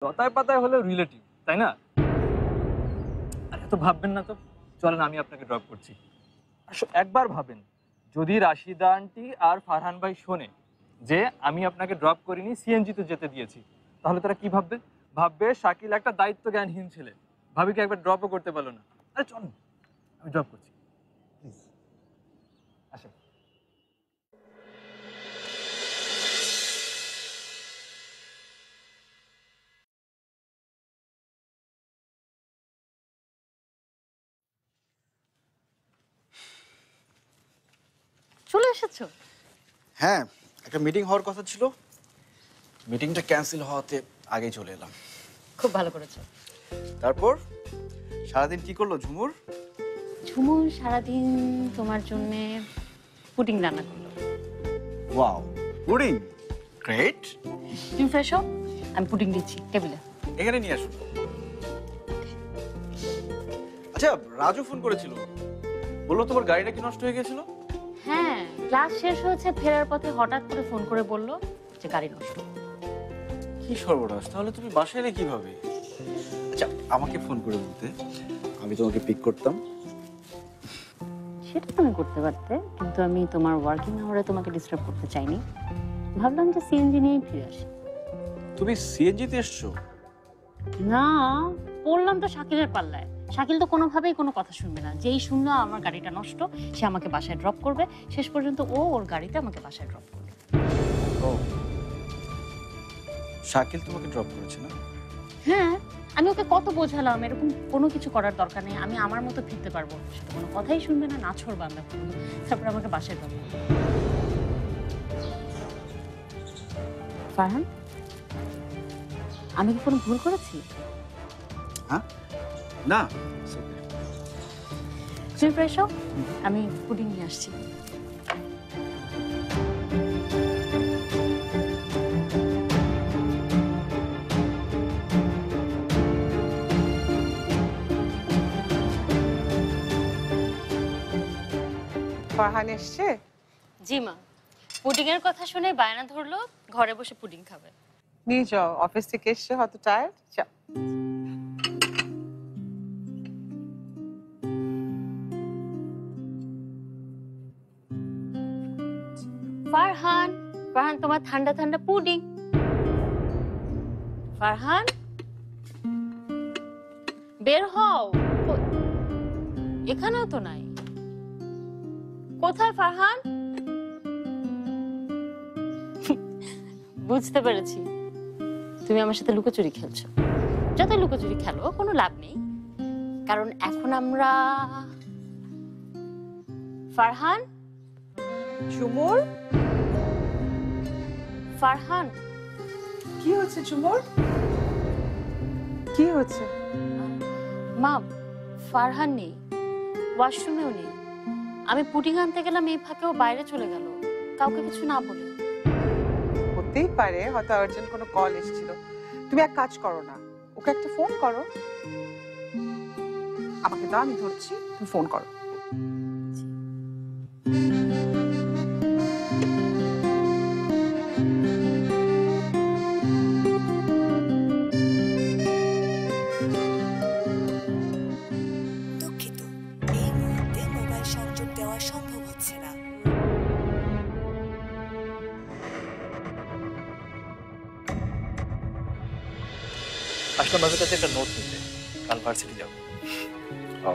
লতায় পাতায় হলেও রিলেটিভ, তাই না? আর এত ভাববেন না তো, চলেন আমি আপনাকে ড্রপ করছি। একবার ভাবেন, যদি রাশিদা আন্টি আর ফারহান ভাই শোনে যে আমি আপনাকে ড্রপ করিনি, সিএনজিতে যেতে দিয়েছি, তাহলে তারা কি ভাববে? ভাববে শাকিল একটা দায়িত্ব জ্ঞানহীন ছেলে, ভাবিকে একবার ড্রপও করতে পারলো না। আরে চলুন, আমি ড্রপ করছি, প্লিজ আসেন। চলে এসেছো? হ্যাঁ, একটা মিটিং হওয়ার কথা ছিল, মিটিংটা ক্যান্সেল হওয়াতে আগেই চলে এলাম। খুব ভালো করেছো। তারপর সারাদিন কি করলো ঝুমুর? ঝুমুর সারাদিন তোমার জন্য পুডিং রান্না করলো। Wow, pudding, great. তুমি ফ্রেশ হও, আমি পুডিং দিচ্ছি টেবিলে। এখানে নিয়ে আসুন। আচ্ছা, রাজু ফোন করেছিল, বললো তোমার গাড়িটা কি নষ্ট হয়ে গেছিল? হ্যাঁ, ক্লাস শেষ হয়েছে, ফেরার পথে হঠাৎ করে ফোন করে বললো যে গাড়ি নষ্ট। কি সর্বনাশ, তাহলে তুমি বাসায় এলে কিভাবে? আচ্ছা, আমাকে ফোন করে বলতে, আমি তোমাকে পিক করতাম। সেটা তুমি করতে পারতে, কিন্তু আমি তোমার ওয়ার্কিং আওয়ারে তোমাকে ডিস্টার্ব করতে চাইনি। ভাবলাম যে সিএনজি নিয়েই ফিরে আসি। তুমি সিএনজিতে এসছো? না, পড়লাম তো শাকিলের পাল্লায়। শাকিল তো কোনোভাবেই কোনো কথা শুনবে না। যেই শুনলো আমার গাড়িটা নষ্ট, সে আমাকে বাসায় ড্রপ করবে। শেষ পর্যন্ত ও ওর গাড়িতে আমাকে বাসায় ড্রপ করবে। ও, শাকিল তোমাকে ড্রপ করেছে না? হ্যাঁ, আমি ওকে কত বোঝালাম এরকম কোনো কিছু করার দরকার নেই, আমি আমার মতো ফিরতে পারবো। সে তো কোনো কথাই শুনবে না, নাছোড় বান্দা। তারপর আমাকে বাসায় ড্রপ করবে। ফারহান, আমি কি কোনো ভুল করেছি? হ্যাঁ, না। তুমি ফ্রেশ হও, আমি পুডিং নিয়ে আসছি। ফারহান এসছে? জি মা, পুডিং এর কথা শুনে বায়না ধরলো ঘরে বসে পুডিং খাবে। নিয়ে যাও, অফিস থেকে এসছে হয়তো টায়ার্ড। যাও। ফারহান, ফারহান তোমার ঠান্ডা ঠান্ডা পুডিং। ফারহান, বের হও। এখানেও তো নাই। কোথায় ফারহান? বুঝতে পেরেছি, তুমি আমার সাথে লুকোচুরি খেলছো। যতই লুকোচুরি খেলো কোনো লাভ নেই, কারণ এখন আমরা। ফারহান, ঝুমুর, ফারহান, কি হচ্ছে ঝুমুর? কি হচ্ছে? মা, ফারহান নেই, ওয়াশরুমেও নেই। আমি পুডিং আনতে গেলাম, এই ফাঁকেও বাইরে চলে গেল, কাউকে কিছু না বলে। হতেই পারে হয়তো আর্জেন্ট কোনো কল এসেছিল। তুমি এক কাজ করো না, ওকে একটা ফোন করো। আমাকে দাও, আমি ধরছি, তুমি ফোন করো। দুঃখিত, এই মুহূর্তে মোবাইল সংযোগ দেওয়া সম্ভব হচ্ছে না। আসলাম ভাবির কাছে একটা নোট নিতে, কাল ভার্সিটি যাবো। ও,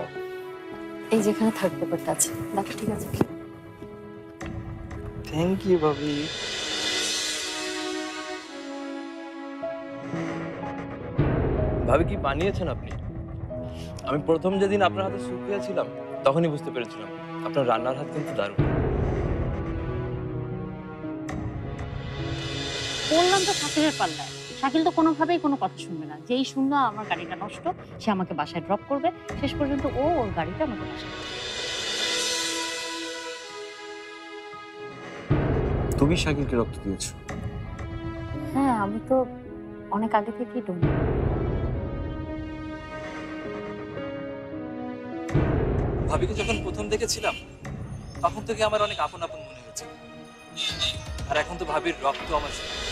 এই যেখানে থার্ড পেপারটা আছে, দেখো ঠিক আছে কি? থ্যাংক ইউ ভাবি। ভাবি কি বানিয়েছেন আপনি? আমি প্রথম যেদিন আপনার হাতে স্যুপ খেয়েছিলাম তখনই বুঝতে পেরেছিলাম আপনার রান্নার হাত কিন্তু দারুণ। বললাম তো শাকিলের পাল্লায়। শাকিল তো কোনোভাবেই কোনো কথা শুনবে না। যেই শুনলো আমার গাড়িটা নষ্ট, সে আমাকে বাসায় ড্রপ করবে। শেষ পর্যন্ত ও ওর গাড়িটা আমাকে বাসায় drop করবে। তুমি শাকিলকে রক্ত দিয়েছো? হ্যাঁ, আমি তো অনেক আগে থেকেই ডোন। ভাবিকে যখন প্রথম দেখেছিলাম তখন থেকে আমার অনেক আপন আপন মনে হয়েছে, আর এখন তো ভাবির রক্ত আমার সাথে।